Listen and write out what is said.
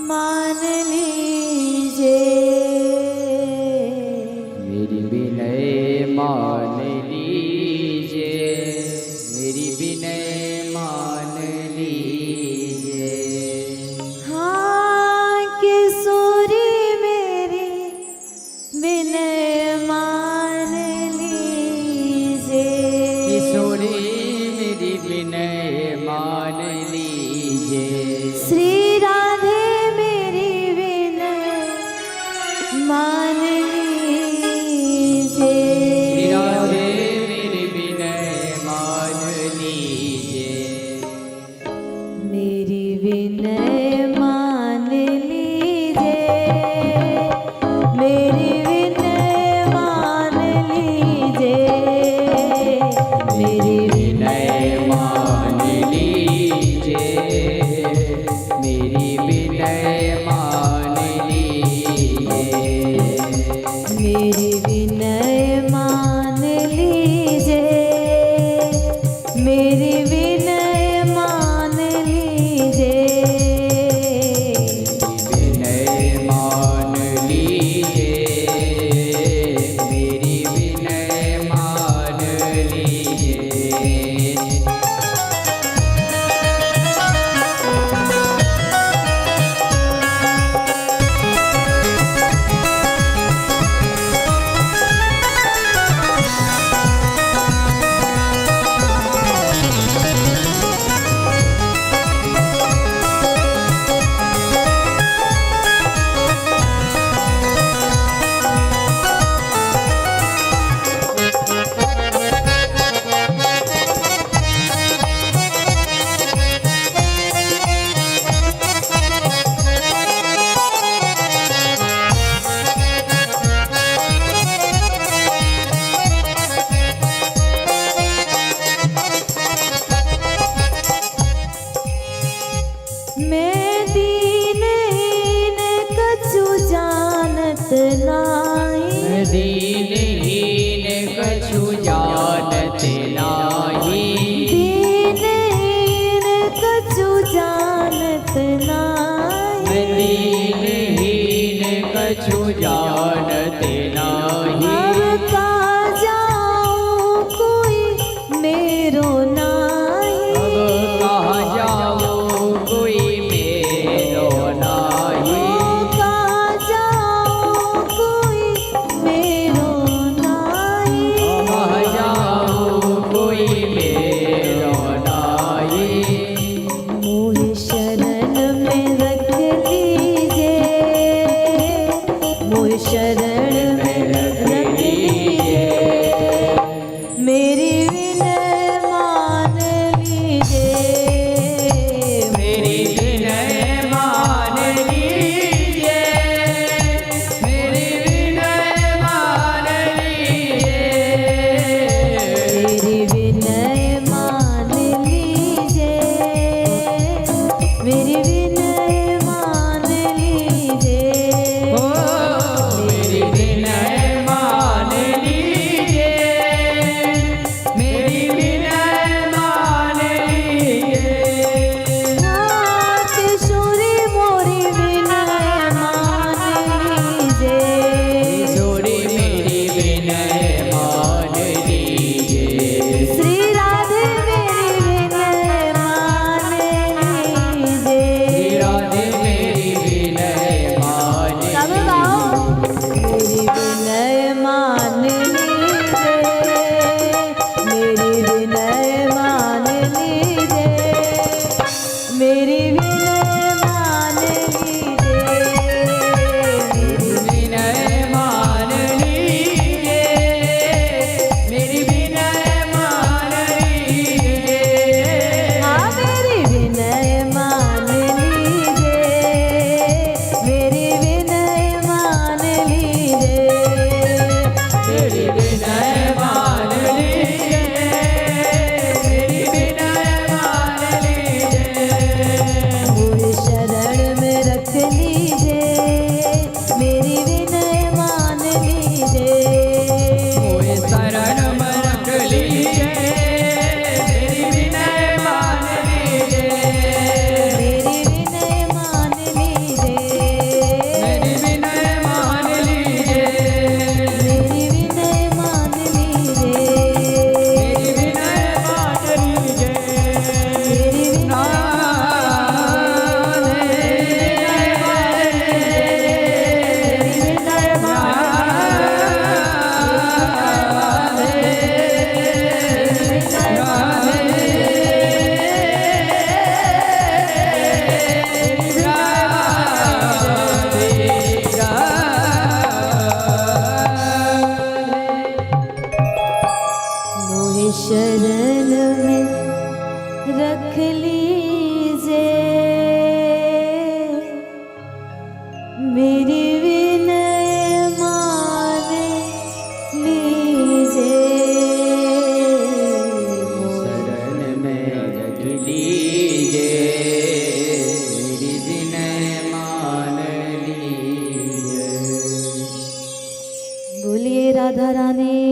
मान लीजिए मेरी विनय मान लीजिए, मेरी विनय मान लीजिए। हाँ किशोरी मेरी विनय मान लीजिए। किशोरी मेरी विनय मान लीजिए। श्री राधे मेरी विनय मान लीजिए। श्री राधे मेरी विनय मान लीजिए। मेरी विनय मान लीजिए। मेरी विनय मान लीजिए। मेरी विनय मान लीजिए, मेरी विनय मान लीजिए। मेरी विनय मान लीजिए। मेरी विनय मान लीजिए। विनय मान लीजिए, मेरी विनय मान लीजिए। मैं दीनहीन कछु जानत नाही। दीनहीन कछु जानत नाही। दीनहीन कछु जानत नाही। दीनहीन कछु जानत नाही। अब का जाऊं कोई मेरो नाही। अब कहाँ जाऊँ कोई मेरो नाही। का जाऊं कोई मेरो नाही। कहाँ जाऊँ कोई मेरो नाही। मोहि शरण में रख लीजिए। मोहि शरण मेरी विनय मान लीजिए शरण में रख लीजिए मेरी विनय मान लीजिए। बोलिए राधा रानी